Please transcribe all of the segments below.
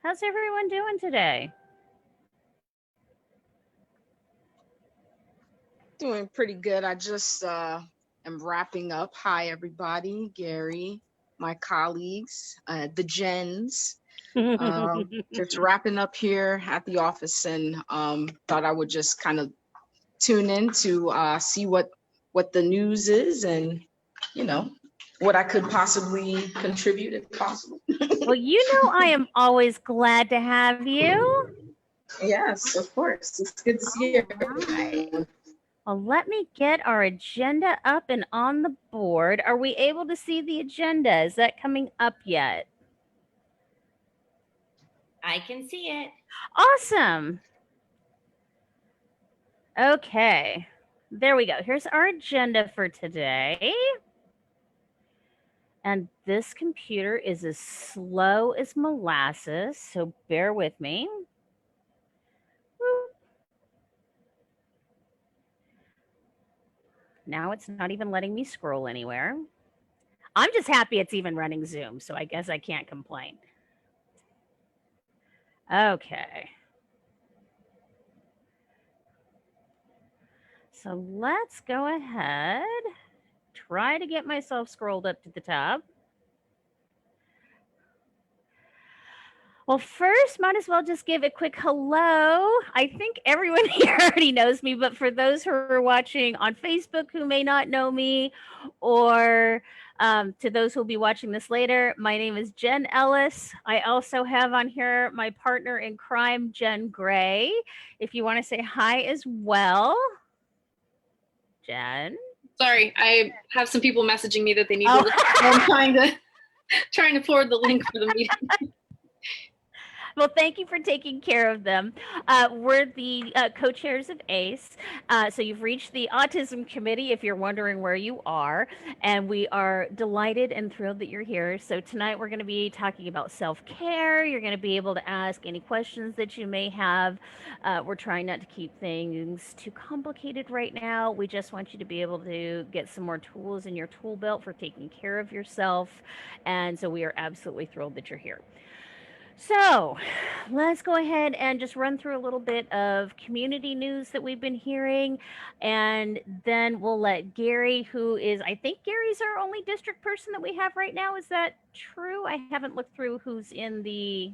How's everyone doing today? Doing pretty good. I just am wrapping up. Hi, everybody. Gary, my colleagues, the Gens. Just wrapping up here at the office, and thought I would just kind of tune in to see what the news is, and you know what I could possibly contribute if possible. Well, I am always glad to have you. Yes, of course. It's good to see All right. everyone. Well, let me get our agenda up and on the board. Are we able to see the agenda? Is that coming up yet? I can see it. Awesome. Okay. There we go. Here's our agenda for today. And this computer is as slow as molasses, so bear with me. Now it's not even letting me scroll anywhere. I'm just happy it's even running Zoom, so I guess I can't complain. Okay. So let's go ahead, try to get myself scrolled up to the top. Well, first, might as well just give a quick hello. I think everyone here already knows me, but for those who are watching on Facebook who may not know me, or to those who will be watching this later, my name is Jen Ellis. I also have on here my partner in crime, Jen Gray. If you want to say hi as well, Jen. Sorry, I have some people messaging me that they need to listen. I'm trying to forward the link for the meeting. Well, thank you for taking care of them. We're the co-chairs of ACE. So you've reached the Autism Committee if you're wondering where you are. And we are delighted and thrilled that you're here. So tonight we're going to be talking about self-care. You're going to be able to ask any questions that you may have. We're trying not to keep things too complicated right now. We just want you to be able to get some more tools in your tool belt for taking care of yourself. And so we are absolutely thrilled that you're here. So let's go ahead and just run through a little bit of community news that we've been hearing. And then we'll let Gary, who is, I think Gary's our only district person that we have right now. Is that true? I haven't looked through who's in the...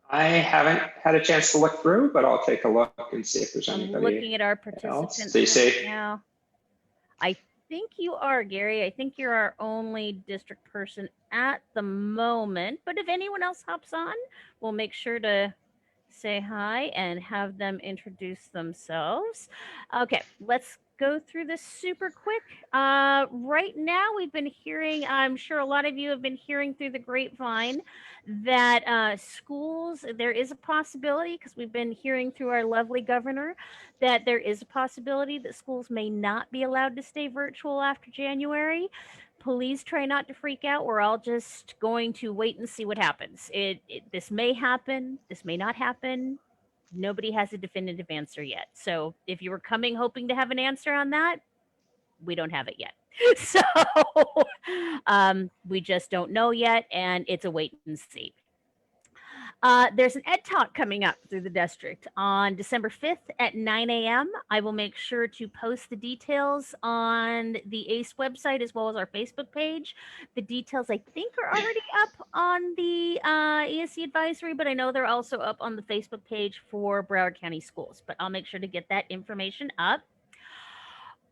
I haven't had a chance to look through, but I'll take a look and see if there's anybody I'm looking at our participants else. Stay safe. now. I think you are, Gary. I think you're our only district person at the moment. But if anyone else hops on, we'll make sure to say hi and have them introduce themselves. Okay, let's go through this super quick. Right now, we've been hearing, I'm sure a lot of you have been hearing through the grapevine that schools, there is a possibility, because we've been hearing through our lovely governor, that there is a possibility that schools may not be allowed to stay virtual after January. Please try not to freak out. We're all just going to wait and see what happens. This may happen. This may not happen. Nobody has a definitive answer yet. So if you were coming hoping to have an answer on that, we don't have it yet. So we just don't know yet, and it's a wait and see. There's an Ed Talk coming up through the district on December 5th at 9 a.m. I will make sure to post the details on the ACE website as well as our Facebook page. The details, I think, are already up on the ESC advisory, but I know they're also up on the Facebook page for Broward County Schools, but I'll make sure to get that information up.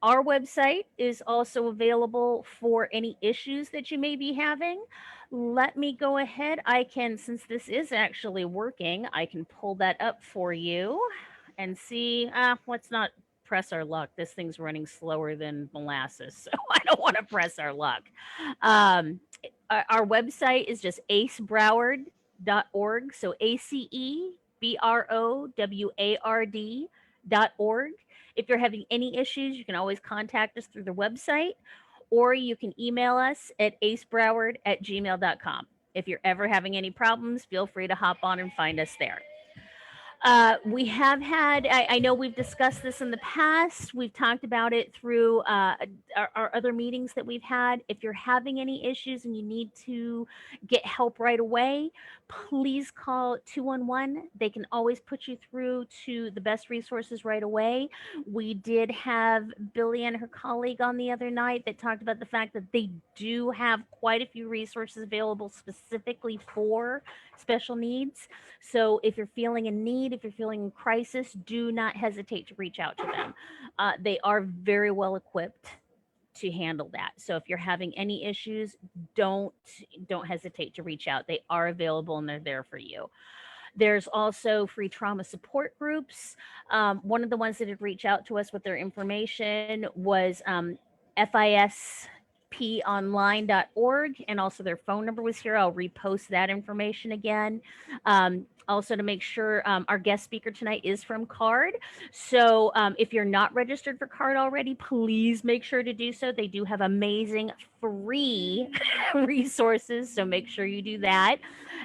Our website is also available for any issues that you may be having. Let me go ahead. I can, since this is actually working, I can pull that up for you and see. Let's not press our luck. This thing's running slower than molasses, so I don't want to press our luck. Our website is just acebroward.org. So ACEBROWARD.org. If you're having any issues, you can always contact us through the website, or you can email us at acebroward@gmail.com. If you're ever having any problems, feel free to hop on and find us there. We have had, I know we've discussed this in the past. We've talked about it through our other meetings that we've had. If you're having any issues and you need to get help right away, please call 211. They can always put you through to the best resources right away. We did have Billy and her colleague on the other night that talked about the fact that they do have quite a few resources available specifically for special needs. So if you're feeling in need, if you're feeling in crisis, do not hesitate to reach out to them. They are very well equipped to handle that. So if you're having any issues, don't don't hesitate to reach out. They are available and they're there for you. There's also free trauma support groups. One of the ones that had reached out to us with their information was fisponline.org, and also their phone number was here. I'll repost that information again. Also, to make sure, our guest speaker tonight is from CARD. So if you're not registered for CARD already, please make sure to do so. They do have amazing free resources, so make sure you do that.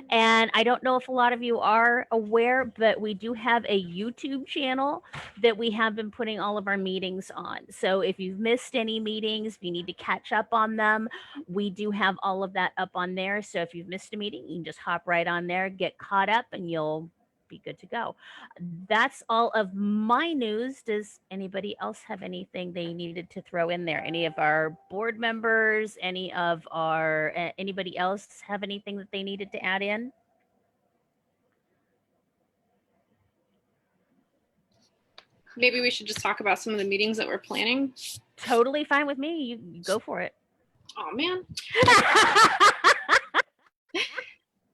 And I don't know if a lot of you are aware, but we do have a YouTube channel that we have been putting all of our meetings on. So if you've missed any meetings, if you need to catch up on them, we do have all of that up on there. So if you've missed a meeting, you can just hop right on there, get caught up, and you'll be good to go. That's all of my news. Does anybody else have anything they needed to throw in there? Any of our board members, any of our anybody else have anything that they needed to add in? Maybe we should just talk about some of the meetings that we're planning. Totally fine with me. You go for it. Oh man.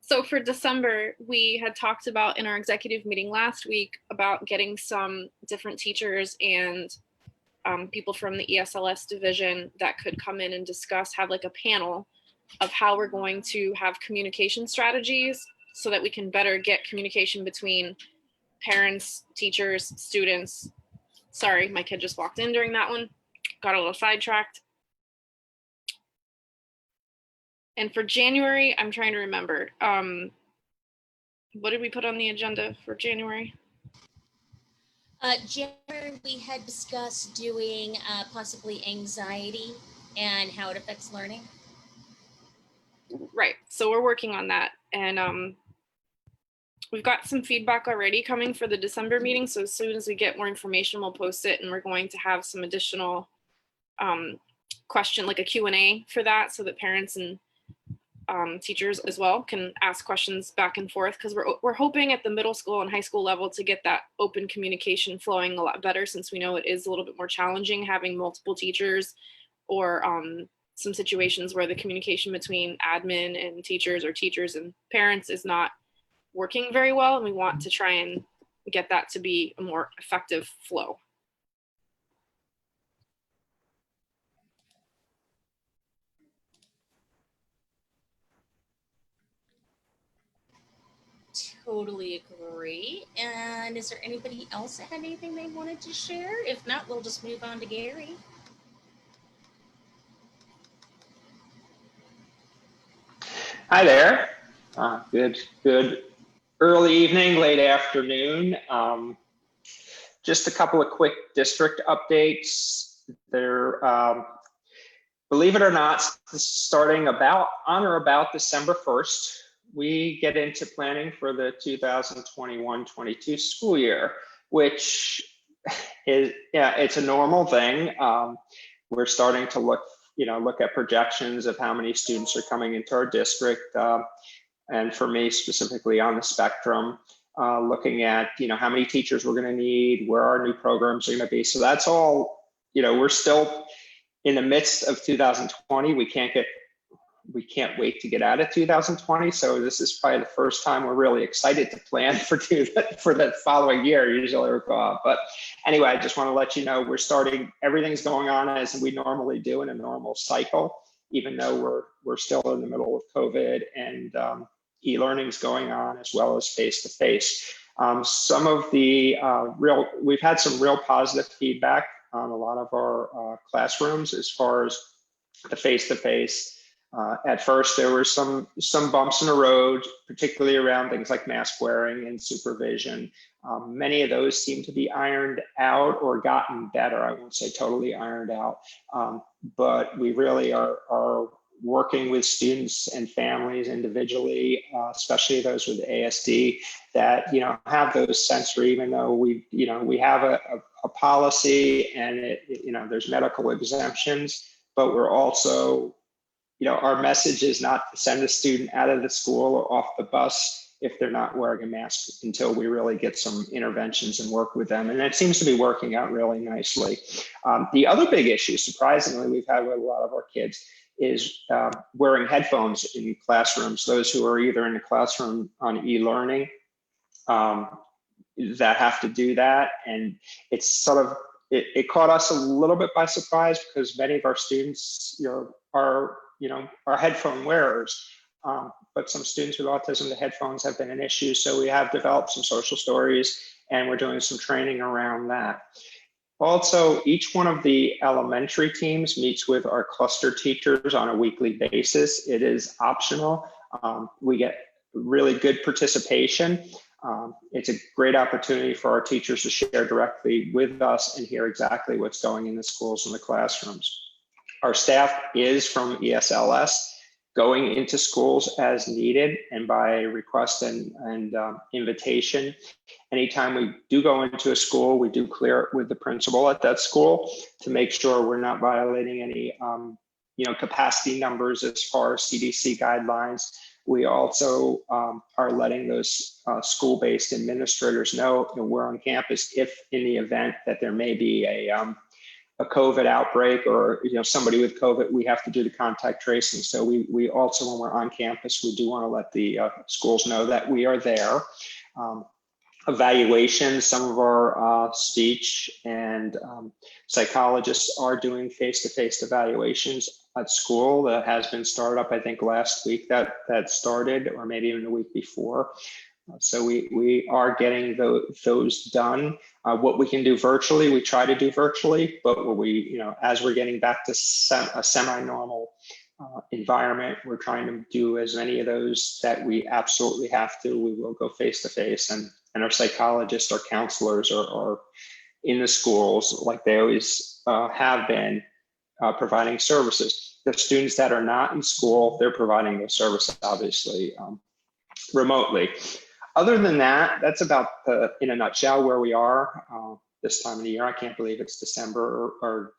So for December, we had talked about in our executive meeting last week about getting some different teachers and people from the ESLS division that could come in and discuss, have like a panel of how we're going to have communication strategies so that we can better get communication between parents, teachers, students. Sorry, my kid just walked in during that one. Got a little sidetracked. And for January, I'm trying to remember. What did we put on the agenda for January? January, we had discussed doing possibly anxiety and how it affects learning. Right. So we're working on that. And we've got some feedback already coming for the December meeting. So as soon as we get more information, we'll post it. And we're going to have some additional question, like a Q&A for that, so that parents and teachers as well can ask questions back and forth, because we're hoping at the middle school and high school level to get that open communication flowing a lot better, since we know it is a little bit more challenging having multiple teachers, or some situations where the communication between admin and teachers or teachers and parents is not working very well, and we want to try and get that to be a more effective flow. Totally agree. And is there anybody else that had anything they wanted to share? If not, we'll just move on to Gary. Hi there. Good early evening, late afternoon. Just a couple of quick district updates. There, believe it or not, starting on or about December 1st, we get into planning for the 2021-22 school year, which is, yeah, it's a normal thing. We're starting to look at projections of how many students are coming into our district. And for me specifically on the spectrum, looking at, how many teachers we're going to need, where our new programs are going to be. So that's all, we're still in the midst of 2020. We can't wait to get out of 2020. So this is probably the first time we're really excited to plan for the following year. Usually we're gone. But anyway, I just want to let you know, everything's going on as we normally do in a normal cycle, even though we're still in the middle of COVID and e-learning's going on, as well as face-to-face. Some of the we've had some real positive feedback on a lot of our classrooms as far as the face-to-face. At first, there were some bumps in the road, particularly around things like mask wearing and supervision. Many of those seem to be ironed out or gotten better. I won't say totally ironed out, but we really are working with students and families individually, especially those with ASD, that, you know, have those sensory, even though we have a policy and there's medical exemptions, but we're also, our message is not to send a student out of the school or off the bus if they're not wearing a mask until we really get some interventions and work with them. And that seems to be working out really nicely. The other big issue, surprisingly, we've had with a lot of our kids is wearing headphones in classrooms. Those who are either in the classroom on e-learning that have to do that. And it's sort of, it caught us a little bit by surprise because many of our students are headphone wearers. But some students with autism, the headphones have been an issue. So we have developed some social stories and we're doing some training around that. Also, each one of the elementary teams meets with our cluster teachers on a weekly basis. It is optional. We get really good participation. It's a great opportunity for our teachers to share directly with us and hear exactly what's going in the schools and the classrooms. Our staff is from ESLS, going into schools as needed and by request and invitation. Anytime we do go into a school, we do clear it with the principal at that school to make sure we're not violating any capacity numbers as far as CDC guidelines. We also are letting those school-based administrators know that we're on campus if in the event that there may be a COVID outbreak or somebody with COVID, we have to do the contact tracing. So we also, when we're on campus, we do want to let the schools know that we are there. Evaluations, some of our speech and psychologists are doing face-to-face evaluations at school. That has been started up, I think, last week that started, or maybe even the week before. So we are getting those done. What we can do virtually, we try to do virtually, but what as we're getting back to a semi-normal environment, we're trying to do as many of those that we absolutely have to. We will go face to face, and our psychologists, our counselors are in the schools like they always have been, providing services. The students that are not in school, they're providing those services, obviously, remotely. Other than that, that's about in a nutshell where we are this time of the year. I can't believe it's December or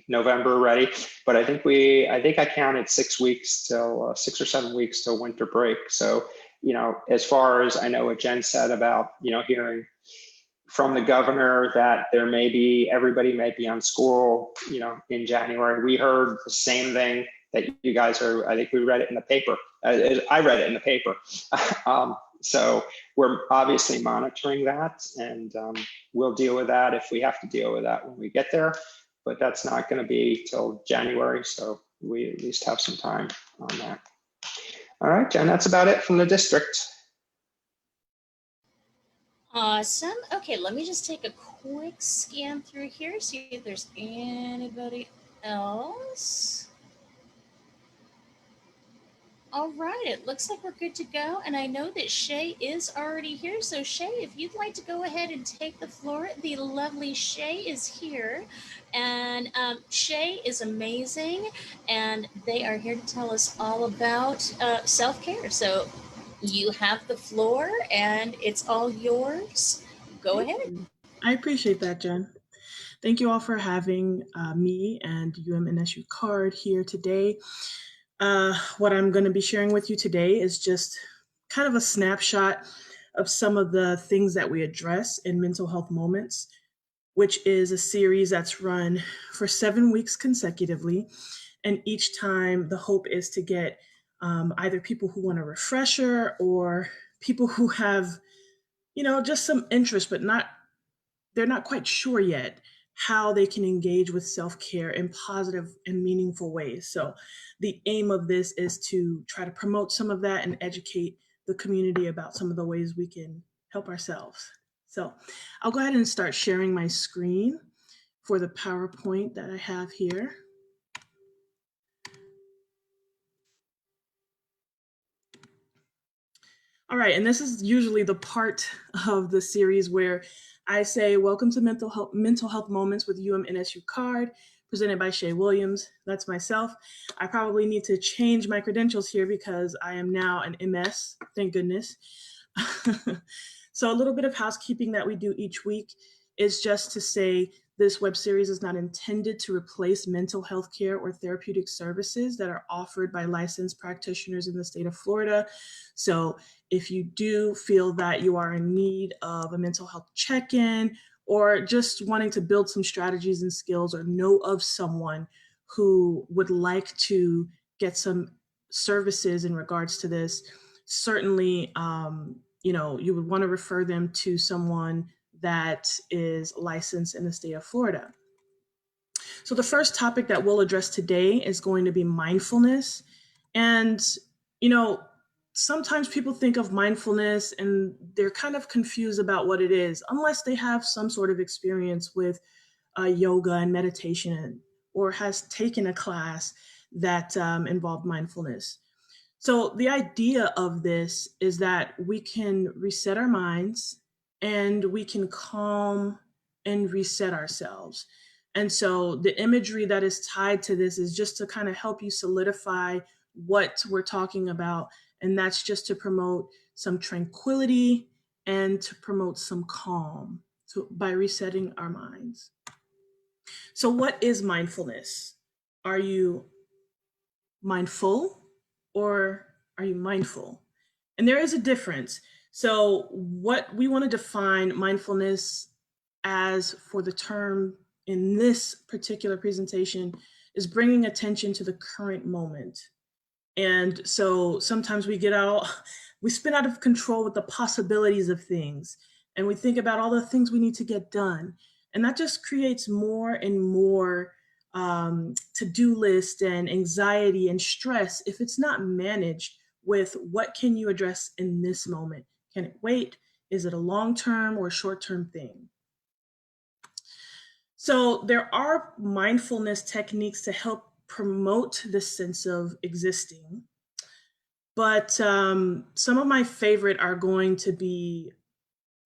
November already, but I think I counted 6 weeks till 6 or 7 weeks till winter break. So, as far as I know what Jen said about, hearing from the governor that everybody may be on school, in January, we heard the same thing that you guys are. I think we read it in the paper. I read it in the paper. So we're obviously monitoring that, and we'll deal with that if we have to deal with that when we get there. But that's not going to be till January, so we at least have some time on that. All right, Jen, that's about it from the district. Awesome. Okay, let me just take a quick scan through here, see if there's anybody else. All right, it looks like we're good to go. And I know that Shae is already here. So Shae, if you'd like to go ahead and take the floor, the lovely Shae is here. And Shae is amazing. And they are here to tell us all about self-care. So you have the floor and it's all yours. Go ahead. I appreciate that, Jen. Thank you all for having me and UMNSU CARD here today. What I'm going to be sharing with you today is just kind of a snapshot of some of the things that we address in Mental Health Moments, which is a series that's run for 7 weeks consecutively. And each time the hope is to get either people who want a refresher or people who have, just some interest, but they're not quite sure yet how they can engage with self-care in positive and meaningful ways. So the aim of this is to try to promote some of that and educate the community about some of the ways we can help ourselves. So I'll go ahead and start sharing my screen for the PowerPoint that I have here. All right, and this is usually the part of the series where I say, welcome to Mental Health Moments with UMNSU CARD, presented by Shae Williams. That's myself. I probably need to change my credentials here because I am now an MS, thank goodness. So a little bit of housekeeping that we do each week is just to say this web series is not intended to replace mental health care or therapeutic services that are offered by licensed practitioners in the state of Florida. So if you do feel that you are in need of a mental health check-in or just wanting to build some strategies and skills or know of someone who would like to get some services in regards to this, certainly you would want to refer them to someone that is licensed in the state of Florida. So the first topic that we'll address today is going to be mindfulness. And, sometimes people think of mindfulness and they're kind of confused about what it is, unless they have some sort of experience with yoga and meditation or has taken a class that involved mindfulness. So the idea of this is that we can reset our minds and we can calm and reset ourselves. And so the imagery that is tied to this is just to kind of help you solidify what we're talking about. And that's just to promote some tranquility and to promote some calm by resetting our minds. So what is mindfulness? Are you mindful or are you mindful? And there is a difference. So what we want to define mindfulness as for the term in this particular presentation is bringing attention to the current moment. And so sometimes we spin out of control with the possibilities of things. And we think about all the things we need to get done. And that just creates more and more to-do list and anxiety and stress if it's not managed with what can you address in this moment? Can it wait? Is it a long-term or short-term thing? So there are mindfulness techniques to help promote the sense of existing. But some of my favorite are going to be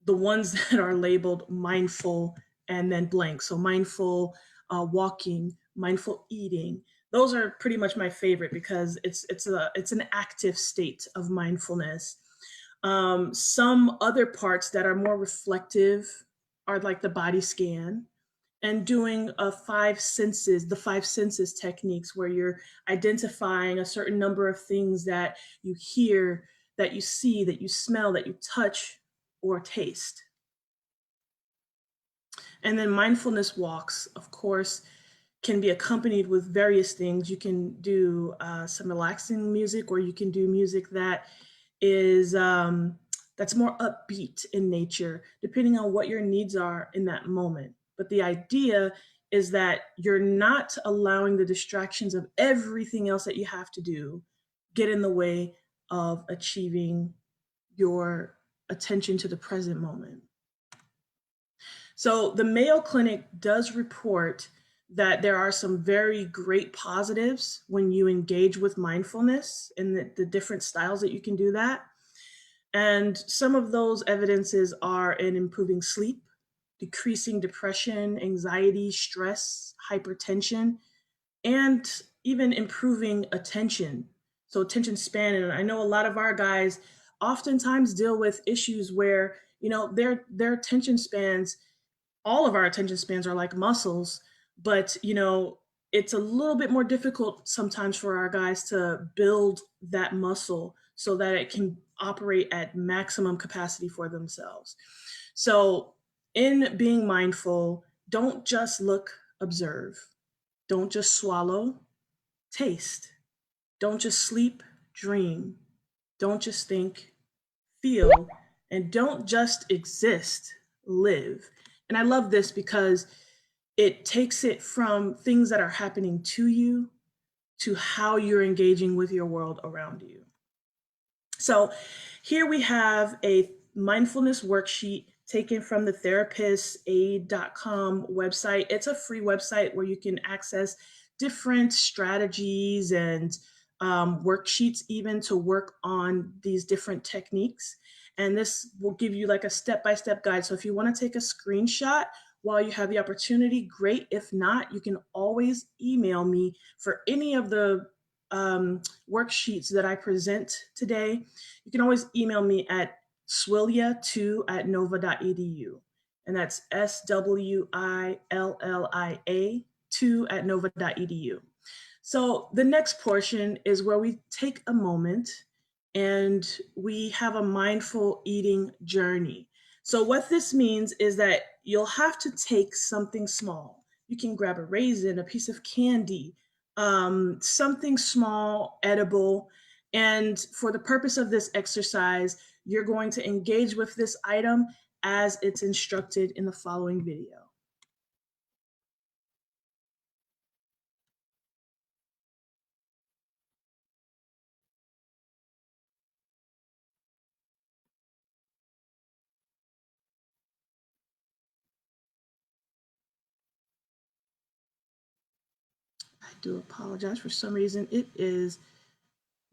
the ones that are labeled mindful and then blank. So mindful walking, mindful eating. Those are pretty much my favorite because it's an active state of mindfulness. Some other parts that are more reflective are like the body scan and doing the five senses techniques where you're identifying a certain number of things that you hear, that you see, that you smell, that you touch or taste. And then mindfulness walks, of course, can be accompanied with various things. You can do some relaxing music, or you can do music that is that's more upbeat in nature, depending on what your needs are in that moment. But the idea is that you're not allowing the distractions of everything else that you have to do get in the way of achieving your attention to the present moment. So the Mayo Clinic does report that there are some very great positives when you engage with mindfulness and the different styles that you can do that. And some of those evidences are in improving sleep, decreasing depression, anxiety, stress, hypertension, and even improving attention. So attention span. And I know a lot of our guys oftentimes deal with issues where, their attention spans, all of our attention spans are like muscles, but it's a little bit more difficult sometimes for our guys to build that muscle so that it can operate at maximum capacity for themselves. So in being mindful, don't just look, observe. Don't just swallow, taste. Don't just sleep, dream. Don't just think, feel. And don't just exist, live. And I love this because it takes it from things that are happening to you to how you're engaging with your world around you. So here we have a mindfulness worksheet taken from the therapistaid.com website. It's a free website where you can access different strategies and worksheets even to work on these different techniques. And this will give you like a step-by-step guide. So if you want to take a screenshot, while you have the opportunity, great. If not, you can always email me for any of the worksheets that I present today. You can always email me at swillia2@nova.edu. And that's SWILLIA2@nova.edu. So the next portion is where we take a moment and we have a mindful eating journey. So what this means is that you'll have to take something small. You can grab a raisin, a piece of candy, something small, edible. And for the purpose of this exercise, you're going to engage with this item as it's instructed in the following video. I do apologize. For some reason, it is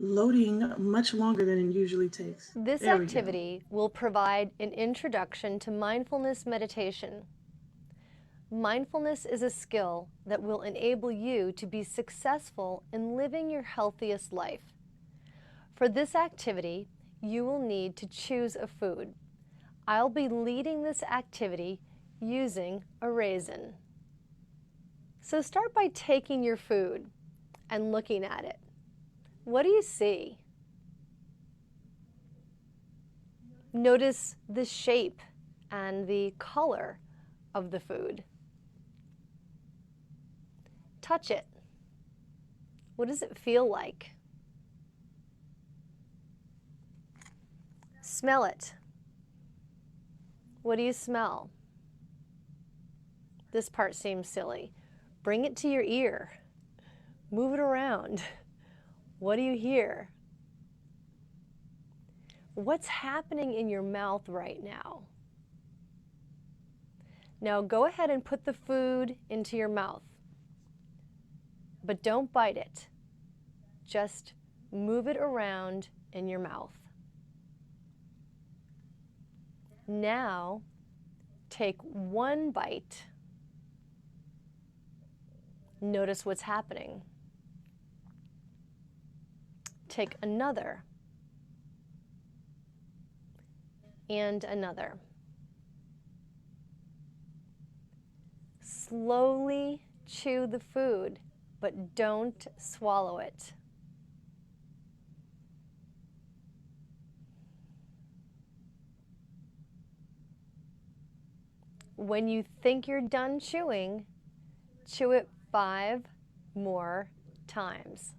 loading much longer than it usually takes. This There we go. activity will provide an introduction to mindfulness meditation. Mindfulness is a skill that will enable you to be successful in living your healthiest life. For this activity, you will need to choose a food. I'll be leading this activity using a raisin. So start by taking your food and looking at it. What do you see? Notice the shape and the color of the food. Touch it. What does it feel like? Smell it. What do you smell? This part seems silly. Bring it to your ear. Move it around. What do you hear? What's happening in your mouth right now? Now go ahead and put the food into your mouth. But don't bite it. Just move it around in your mouth. Now, take one bite. Notice what's happening. Take another. And another. Slowly chew the food, but don't swallow it. When you think you're done chewing, chew it 5 more times.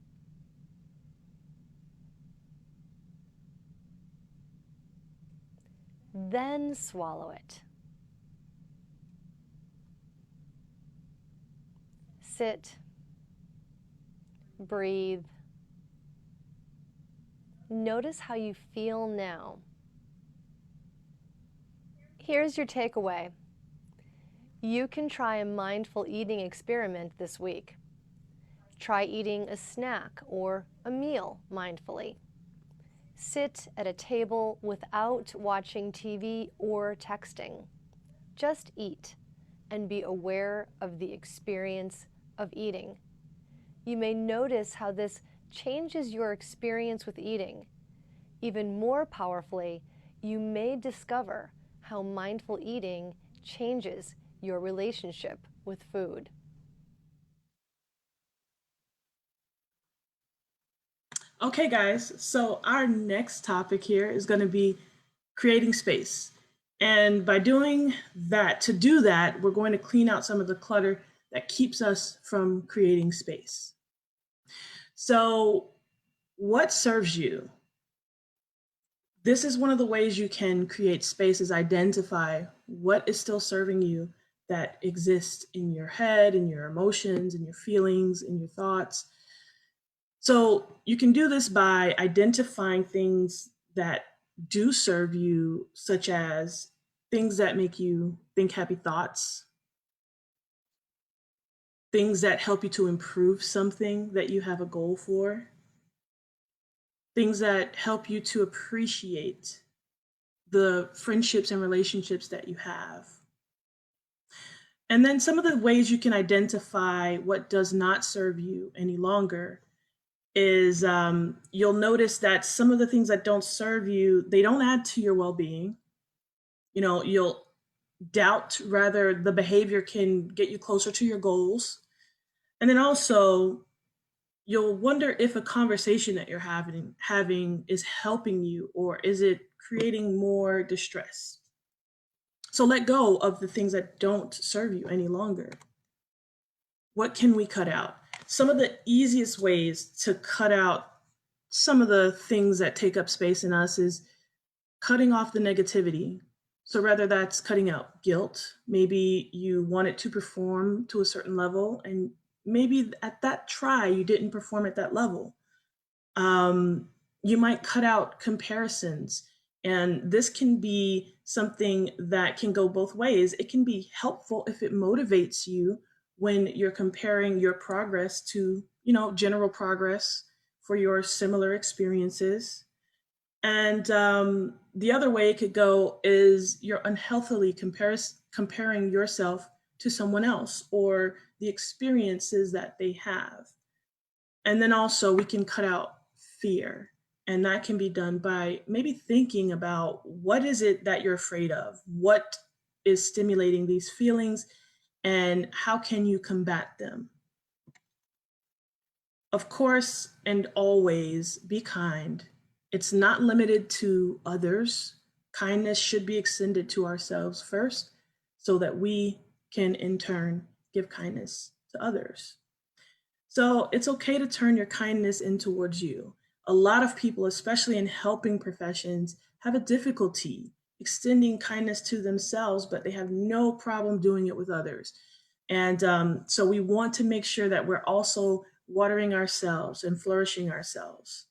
Then swallow it. Sit, breathe. Notice how you feel now. Here's your takeaway. You can try a mindful eating experiment this week. Try eating a snack or a meal mindfully. Sit at a table without watching TV or texting. Just eat and be aware of the experience of eating. You may notice how this changes your experience with eating. Even more powerfully, you may discover how mindful eating changes your relationship with food. Okay, guys, so our next topic here is going to be creating space. And by doing that, to do that, we're going to clean out some of the clutter that keeps us from creating space. So, what serves you? This is one of the ways you can create space is identify what is still serving you that exists in your head, in your emotions, in your feelings, in your thoughts. So you can do this by identifying things that do serve you, such as things that make you think happy thoughts, things that help you to improve something that you have a goal for, things that help you to appreciate the friendships and relationships that you have. And then some of the ways you can identify what does not serve you any longer is you'll notice that some of the things that don't serve you, they don't add to your well-being. You'll doubt rather the behavior can get you closer to your goals. And then also you'll wonder if a conversation that you're having is helping you, or is it creating more distress. So let go of the things that don't serve you any longer. What can we cut out? Some of the easiest ways to cut out some of the things that take up space in us is cutting off the negativity. So rather that's cutting out guilt. Maybe you wanted to perform to a certain level, and maybe at that try you didn't perform at that level. You might cut out comparisons. And this can be something that can go both ways. It can be helpful if it motivates you when you're comparing your progress to, general progress for your similar experiences. And the other way it could go is you're unhealthily comparing yourself to someone else or the experiences that they have. And then also we can cut out fear. And that can be done by maybe thinking about what is it that you're afraid of? What is stimulating these feelings? And how can you combat them? Of course, and always be kind. It's not limited to others. Kindness should be extended to ourselves first so that we can in turn give kindness to others. So it's okay to turn your kindness in towards you. A lot of people, especially in helping professions, have a difficulty extending kindness to themselves, but they have no problem doing it with others. And so we want to make sure that we're also watering ourselves and flourishing ourselves.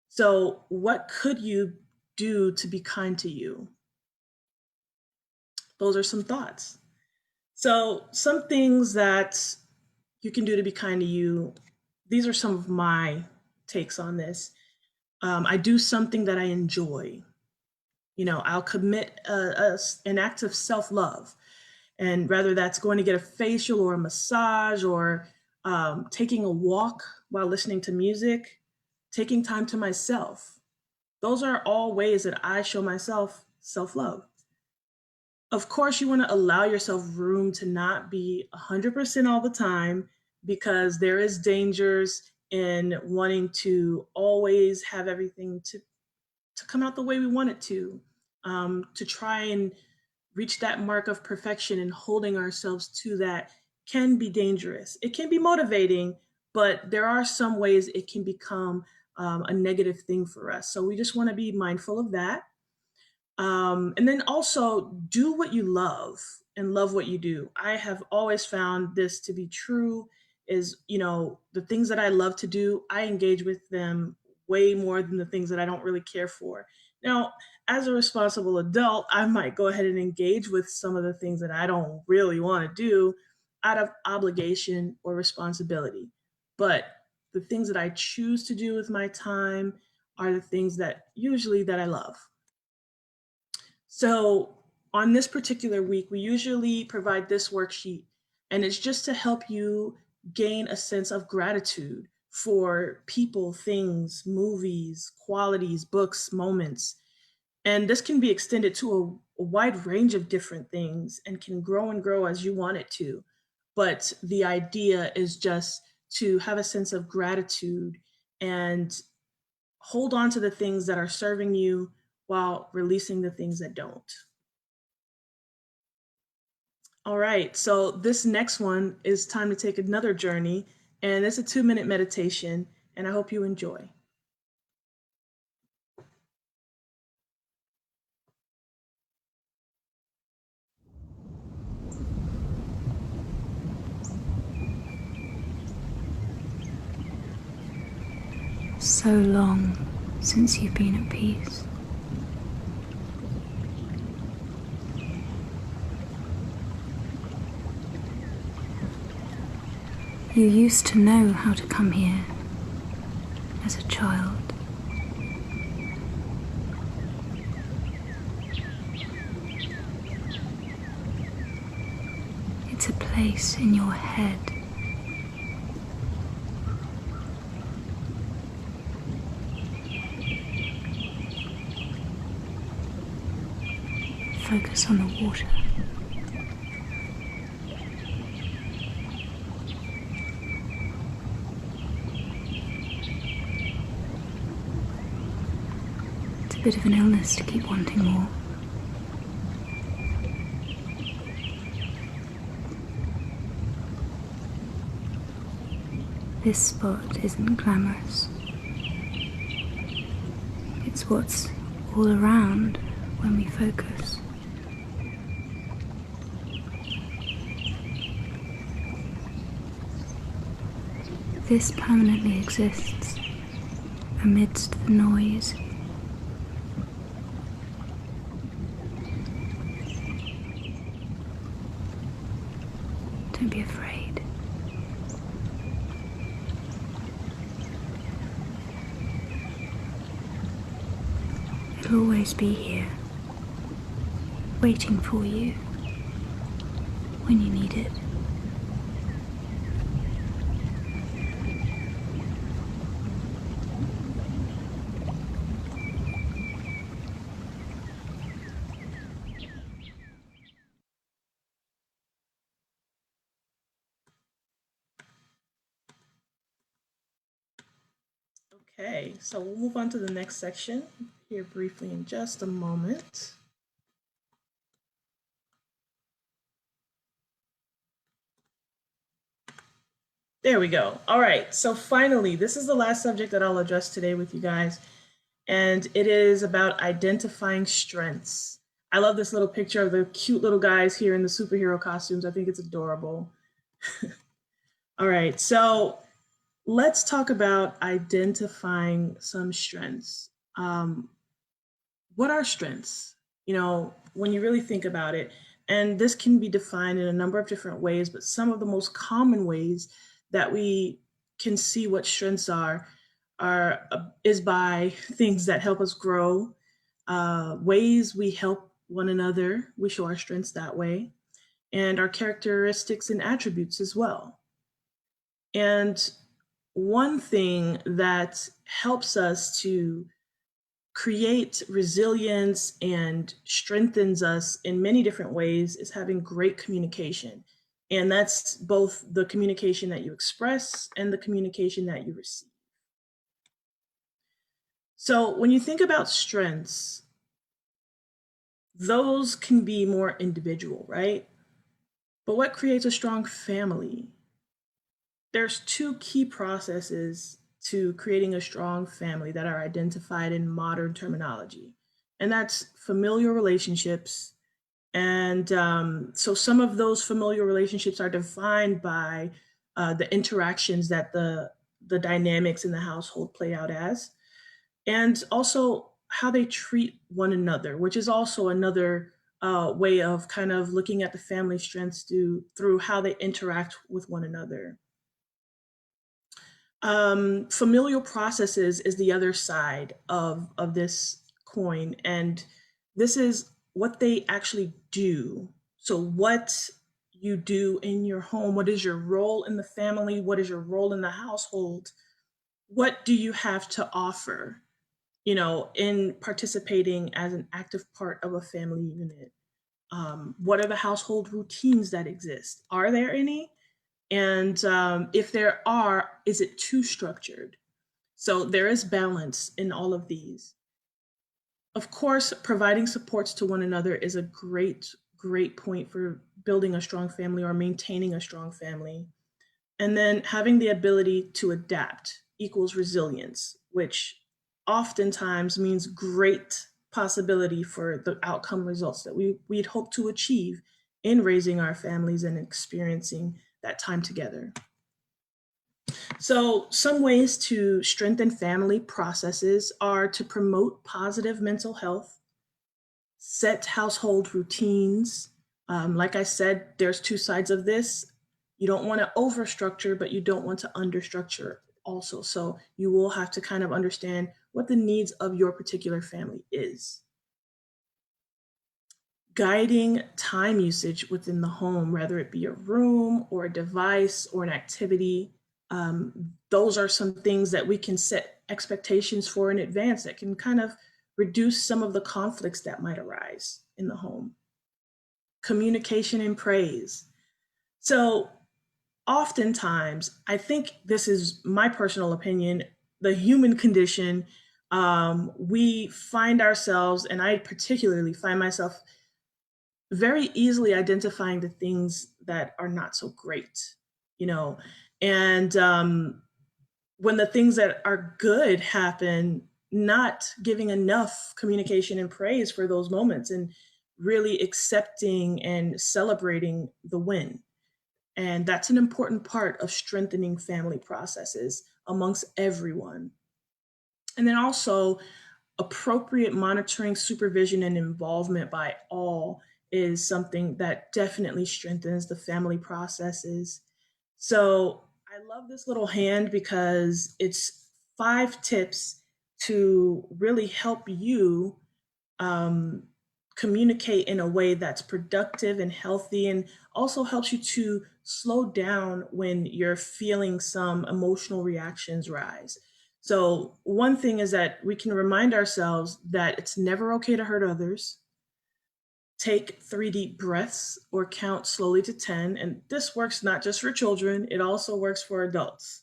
So, what could you do to be kind to you? Those are some thoughts. So, some things that you can do to be kind to you, these are some of my takes on this. I do something that I enjoy. I'll commit an act of self love. And rather that's going to get a facial or a massage or taking a walk while listening to music, taking time to myself. Those are all ways that I show myself self love. Of course, you want to allow yourself room to not be 100% all the time, because there is dangers in wanting to always have everything to come out the way we want it to try and reach that mark of perfection, and holding ourselves to that can be dangerous. It can be motivating, but there are some ways it can become a negative thing for us. So we just want to be mindful of that. And then also do what you love and love what you do. I have always found this to be true is, the things that I love to do, I engage with them way more than the things that I don't really care for. Now, as a responsible adult, I might go ahead and engage with some of the things that I don't really want to do out of obligation or responsibility. But the things that I choose to do with my time are the things that usually that I love. So on this particular week, we usually provide this worksheet, and it's just to help you gain a sense of gratitude for people, things, movies, qualities, books, moments. And this can be extended to a wide range of different things and can grow and grow as you want it to. But the idea is just to have a sense of gratitude and hold on to the things that are serving you while releasing the things that don't. All right, so this next one is time to take another journey, and it's a 2-minute meditation, and I hope you enjoy. So long since you've been at peace. You used to know how to come here as a child. It's It's a place in your head. Focus on the water. It's a bit of an illness to keep wanting more. This spot isn't glamorous. It's what's all around when we focus. This permanently exists amidst the noise. Don't be afraid. It'll always be here, waiting for you when you need it. Okay, so we'll move on to the next section here briefly in just a moment. There we go. All right, so finally, this is the last subject that I'll address today with you guys, and it is about identifying strengths. I love this little picture of the cute little guys here in the superhero costumes. I think it's adorable. All right, so let's talk about identifying some strengths. What are strengths? You know, when you really think about it, and this can be defined in a number of different ways, but some of the most common ways that we can see what strengths are is by things that help us grow, ways we help one another. We show our strengths that way, and our characteristics and attributes as well. And one thing that helps us to create resilience and strengthens us in many different ways is having great communication. And that's both the communication that you express and the communication that you receive. So when you think about strengths, those can be more individual, right? But what creates a strong family? There's two key processes to creating a strong family that are identified in modern terminology, and that's familial relationships. And so some of those familial relationships are defined by the interactions that the dynamics in the household play out as, and also how they treat one another, which is also another way of kind of looking at the family strengths through how they interact with one another. Familial processes is the other side of this coin, and this is what they actually do. So what you do in your home, what is your role in the family, what is your role in the household, what do you have to offer, you know, in participating as an active part of a family unit. What are the household routines that exist? Are there any? And if there are, is it too structured? So there is balance in all of these. Of course, providing supports to one another is a great point for building a strong family or maintaining a strong family. And then having the ability to adapt equals resilience, which oftentimes means great possibility for the outcome results that we'd hope to achieve in raising our families and experiencing that time together. So, some ways to strengthen family processes are to promote positive mental health, set household routines. Like I said, there's two sides of this. You don't want to overstructure, but you don't want to understructure also. So, you will have to kind of understand what the needs of your particular family is. guiding time usage within the home, whether it be a room or a device or an activity. Those are some things that we can set expectations for in advance that can kind of reduce some of the conflicts that might arise in the home. Communication and praise. So oftentimes, I think this is my personal opinion, the human condition, we find ourselves, and I particularly find myself very easily identifying the things that are not so great, you know, and when the things that are good happen, not giving enough communication and praise for those moments and really accepting and celebrating the win. And that's an important part of strengthening family processes amongst everyone. And then also, appropriate monitoring, supervision, and involvement by all is something that definitely strengthens the family processes. So I love this little hand because it's 5 tips to really help you um, communicate in a way that's productive and healthy, and also helps you to slow down when you're feeling some emotional reactions rise. So, one thing is that we can remind ourselves that it's never okay to hurt others. Take 3 deep breaths or count slowly to 10. And this works not just for children, it also works for adults.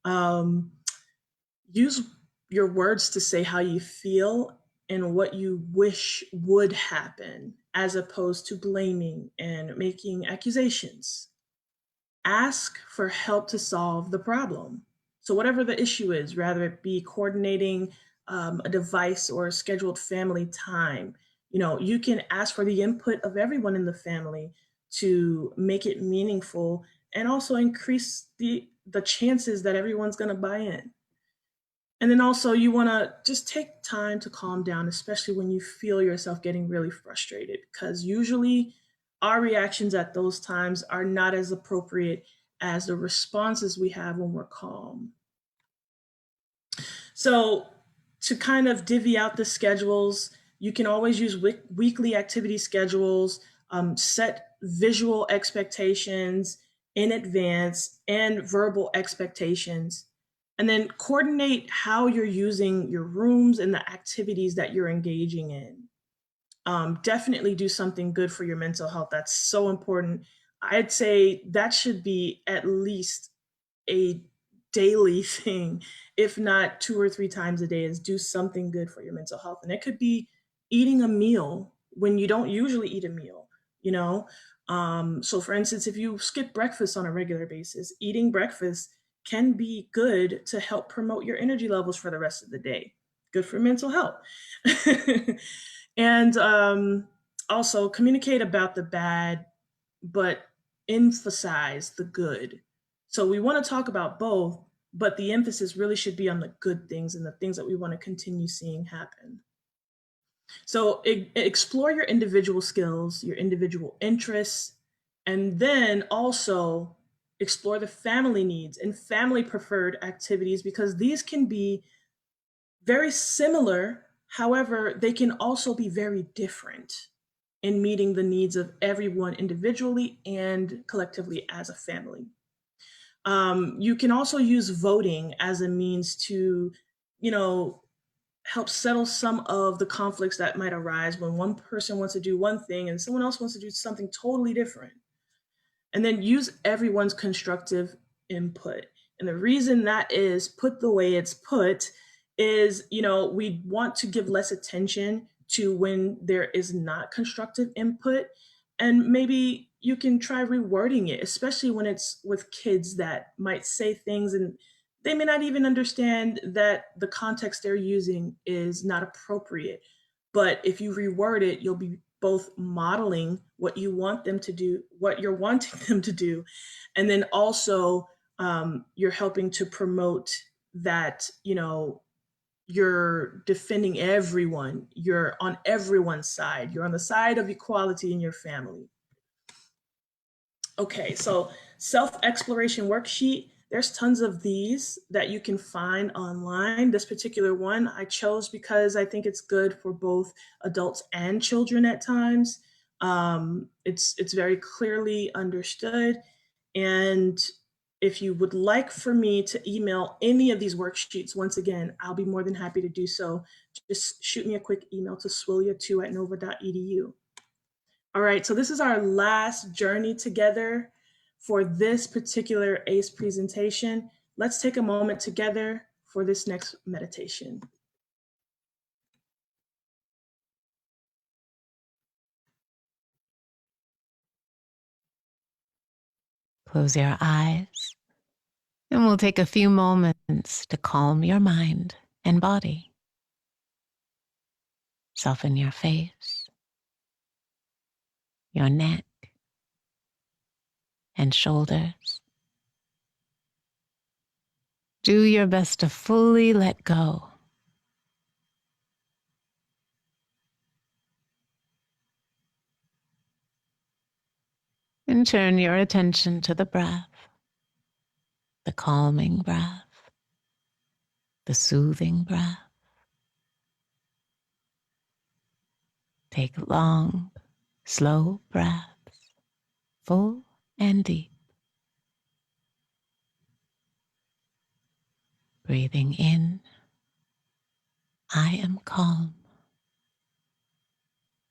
Um, Use your words to say how you feel and what you wish would happen, as opposed to blaming and making accusations. Ask for help to solve the problem. So, whatever the issue is, rather it be coordinating a device or scheduled family time, you can ask for the input of everyone in the family to make it meaningful and also increase the chances that everyone's going to buy in. And then also, you want to just take time to calm down, especially when you feel yourself getting really frustrated, because usually our reactions at those times are not as appropriate as the responses we have when we're calm. So, to kind of divvy out the schedules, you can always use weekly activity schedules, set visual expectations in advance and verbal expectations, and then coordinate how you're using your rooms and the activities that you're engaging in. Definitely do something good for your mental health. That's so important. I'd say that should be at least a daily thing, if not 2 or 3 times a day, is do something good for your mental health. And it could be eating a meal when you don't usually eat a meal, you know? So, for instance, if you skip breakfast on a regular basis, eating breakfast can be good to help promote your energy levels for the rest of the day. Good for mental health. And also communicate about the bad, but emphasize the good. So we want to talk about both, but the emphasis really should be on the good things and the things that we want to continue seeing happen. So explore your individual skills, your individual interests, and then also explore the family needs and family preferred activities, because these can be very similar. However, they can also be very different in meeting the needs of everyone individually and collectively as a family. You can also use voting as a means to, you know, help settle some of the conflicts that might arise when one person wants to do one thing and someone else wants to do something totally different. And then use everyone's constructive input. And the reason that is put the way it's put is, we want to give less attention to when there is not constructive input. And maybe you can try rewording it, especially when it's with kids that might say things and they may not even understand that the context they're using is not appropriate. But if you reword it, you'll be both modeling what you want them to do, what you're wanting them to do, and then also you're helping to promote that, you're defending everyone, you're on everyone's side, you're on the side of equality in your family. Okay, so self-exploration worksheet. There's tons of these that you can find online. This particular one I chose because I think it's good for both adults and children at times. It's very clearly understood. And if you would like for me to email any of these worksheets, once again, I'll be more than happy to do so. Just shoot me a quick email to swillia2@nova.edu. All right, so this is our last journey together for this particular ACE presentation. Let's take a moment together for this next meditation. Close your eyes, and we'll take a few moments to calm your mind and body. Soften your face, your neck, and shoulders. Do your best to fully let go. And turn your attention to the breath, the calming breath, the soothing breath. Take long, slow breaths, full and deep. Breathing in, I am calm.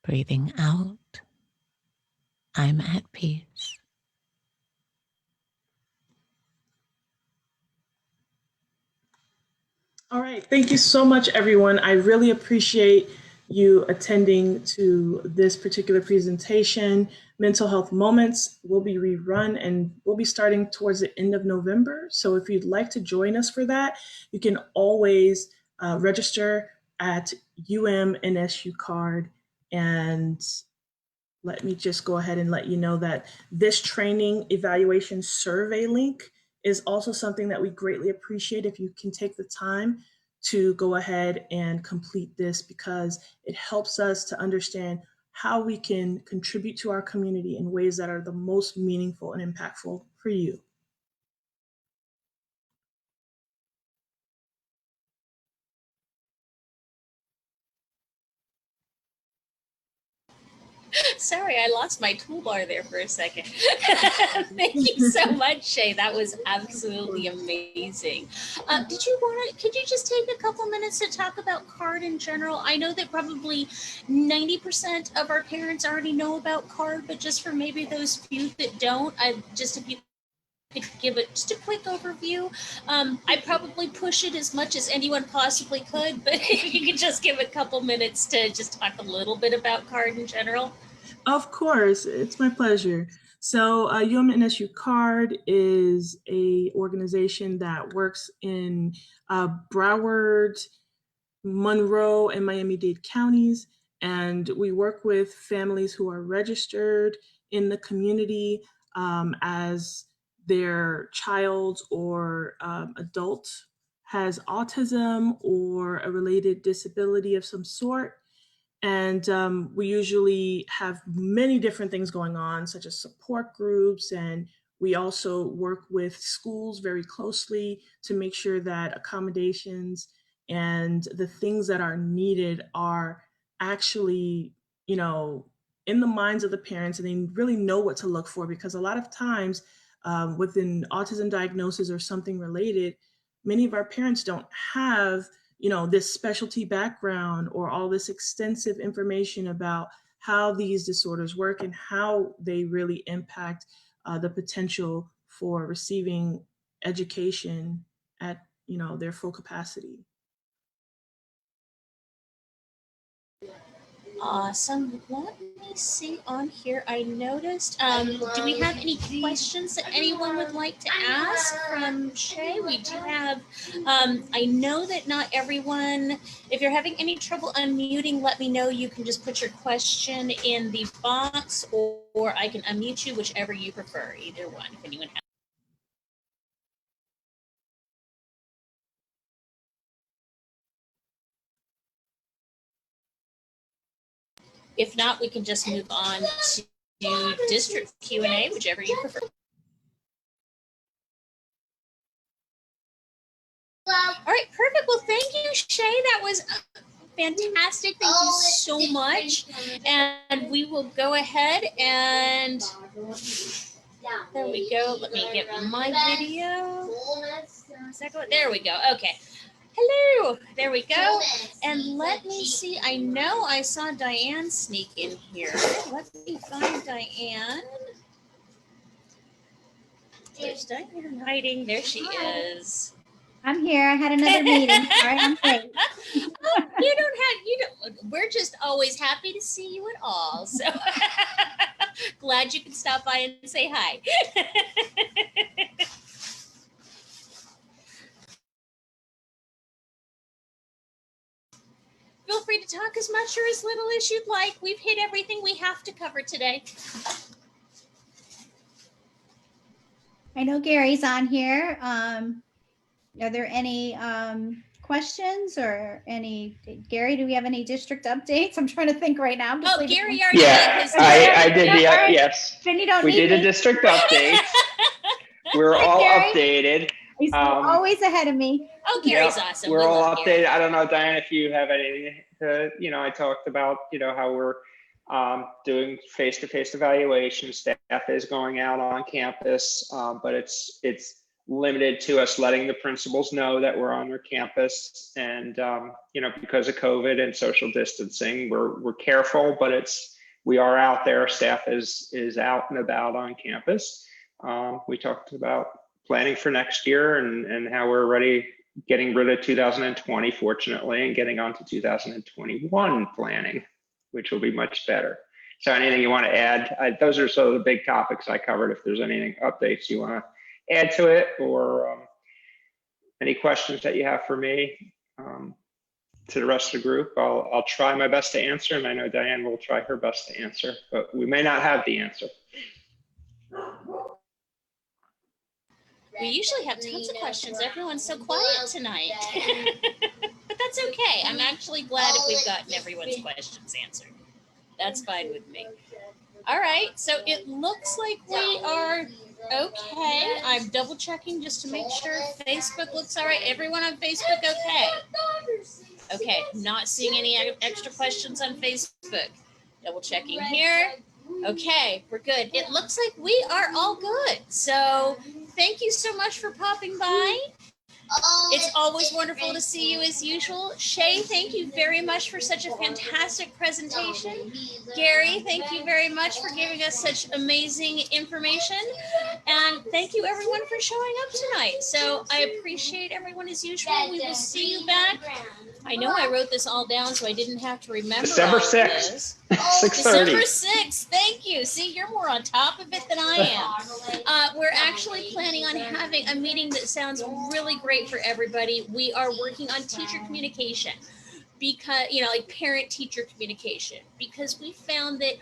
Breathing out, I'm at peace. All right, thank you so much, everyone. I really appreciate you attending to this particular presentation. Mental Health Moments will be rerun and we'll be starting towards the end of November. So if you'd like to join us for that, you can always register at UMNSU card. And let me just go ahead and let you know that this training evaluation survey link is also something that we greatly appreciate if you can take the time to go ahead and complete this, because it helps us to understand how we can contribute to our community in ways that are the most meaningful and impactful for you. Sorry, I lost my toolbar there for a second. Thank you so much, Shae. That was absolutely amazing. Could you just take a couple minutes to talk about CARD in general? I know that probably 90% of our parents already know about CARD, but just for maybe those few that don't, if you could give it just a quick overview. I'd probably push it as much as anyone possibly could, but if you could just give a couple minutes to just talk a little bit about CARD in general. Of course, it's my pleasure. So UMNSU CARD is a organization that works in Broward, Monroe, and Miami-Dade counties. And we work with families who are registered in the community as their child or adult has autism or a related disability of some sort. And we usually have many different things going on, such as support groups. And we also work with schools very closely to make sure that accommodations and the things that are needed are actually, in the minds of the parents, and they really know what to look for. Because a lot of times within autism diagnosis or something related, many of our parents don't have this specialty background or all this extensive information about how these disorders work and how they really impact the potential for receiving education at their full capacity. Awesome. Let me see on here. I noticed. Do we have any questions that anyone would like to ask from Shae? We do have. I know that not everyone. If you're having any trouble unmuting, let me know. You can just put your question in the box, or I can unmute you, whichever you prefer. Either one. If anyone has. If not, we can just move on to district Q&A, whichever you prefer. All right, perfect. Well, thank you, Shae. That was fantastic. Thank you so much. And we will go ahead and there we go. Let me get my video. There we go. Okay. Hello. There we go. And let me see. I know I saw Diane sneak in here. Let me find Diane. Where's Diane hiding? There she is. I'm here. I had another meeting. Sorry, I'm late. We're just always happy to see you at all. So glad you could stop by and say hi. Feel free to talk as much or as little as you'd like. We've hit everything we have to cover today. I know Gary's on here. Are there any questions or any, Gary, do we have any district updates? I'm trying to think right now. Gary already did. I did yes. Then you don't we need did me. a district update. We're all Gary. updated. He's always ahead of me. Oh, Gary's awesome. We're all updated. I don't know, Diane, if you have anything to, I talked about, how we're doing face-to-face evaluation. Staff is going out on campus, but it's limited to us letting the principals know that we're on their campus. And, because of COVID and social distancing, we're careful, but we are out there. Staff is out and about on campus. We talked about planning for next year and how we're ready, getting rid of 2020, fortunately, and getting on to 2021 planning, which will be much better. So anything you want to add? Those are sort of the big topics I covered. If there's anything updates you want to add to it, or any questions that you have for me, to the rest of the group, I'll try my best to answer, and I know Diane will try her best to answer, but we may not have the answer. We usually have tons of questions. Everyone's so quiet tonight. But that's okay. I'm actually glad if we've gotten everyone's questions answered. That's fine with me. All right, so it looks like we are okay. I'm double checking just to make sure Facebook looks all right. Everyone on Facebook okay? Okay, not seeing any extra questions on Facebook. Double checking here. Okay, we're good. It looks like we are all good. So thank you so much for popping by. It's always wonderful to see you as usual. Shae, thank you very much for such a fantastic presentation. Gary, thank you very much for giving us such amazing information. And thank you everyone for showing up tonight. So I appreciate everyone as usual. We will see you back. I know I wrote this all down so I didn't have to remember December all 6th, of this. 6:30. December 6th. Thank you. See, you're more on top of it than I am. We're actually planning on having a meeting that sounds really great for everybody. We are working on teacher communication because, like parent-teacher communication, because we found that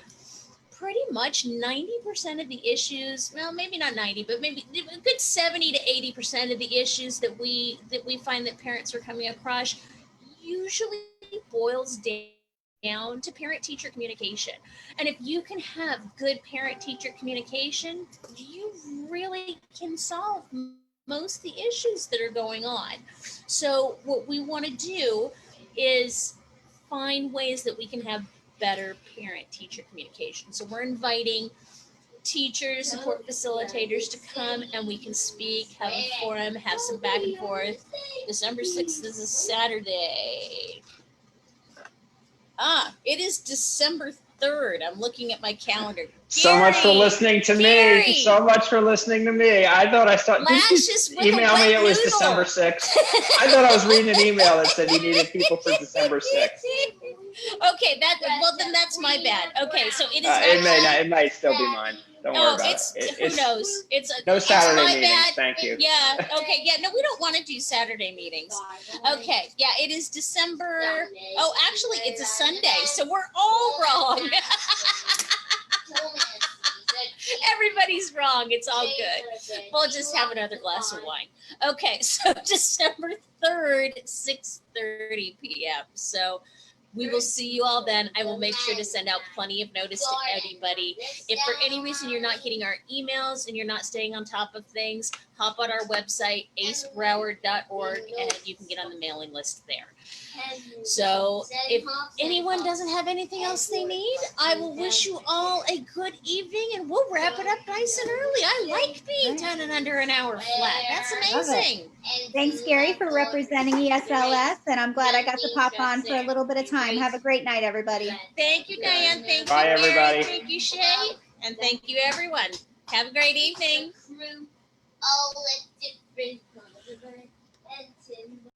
pretty much 90% of the issues, well, maybe not 90, but maybe a good 70 to 80% of the issues that we find that parents are coming across usually boils down to parent-teacher communication. And if you can have good parent-teacher communication, you really can solve most of the issues that are going on. So what we want to do is find ways that we can have better parent-teacher communication. So we're inviting teachers, support facilitators to come and we can speak, have a forum, have some back and forth. December 6th is a Saturday. It is December 3rd. I'm looking at my calendar. So much for listening to me. So much for listening to me. I thought I saw. Did you email me? It was December 6th. I thought I was reading an email that said he needed people for December 6th. Okay, then that's my bad. Okay, so it is. It might still be mine. Don't worry about it. Who knows? No Saturday meetings. Bad. Thank you. Yeah. Okay. Yeah. No, we don't want to do Saturday meetings. Okay. Yeah. It is December. Oh, actually, it's a Sunday, so we're all wrong. Everybody's wrong. It's all good. We'll just have another glass of wine. Okay. So December 3rd, 6:30 p.m. So we will see you all then. I will make sure to send out plenty of notice to everybody. If for any reason you're not getting our emails and you're not staying on top of things, hop on our website, acebroward.org, and you can get on the mailing list there. So if anyone doesn't have anything else they need, I will wish you all a good evening, and we'll wrap it up nice and early. I like being done in under an hour flat. That's amazing. Thanks, Gary, for representing ESLS, and I'm glad I got to pop on for a little bit of time. Have a great night, everybody. Thank you, Diane. Thank Bye, you, everybody. Gary. Thank you, Shae. And thank you, everyone. Have a great evening. All different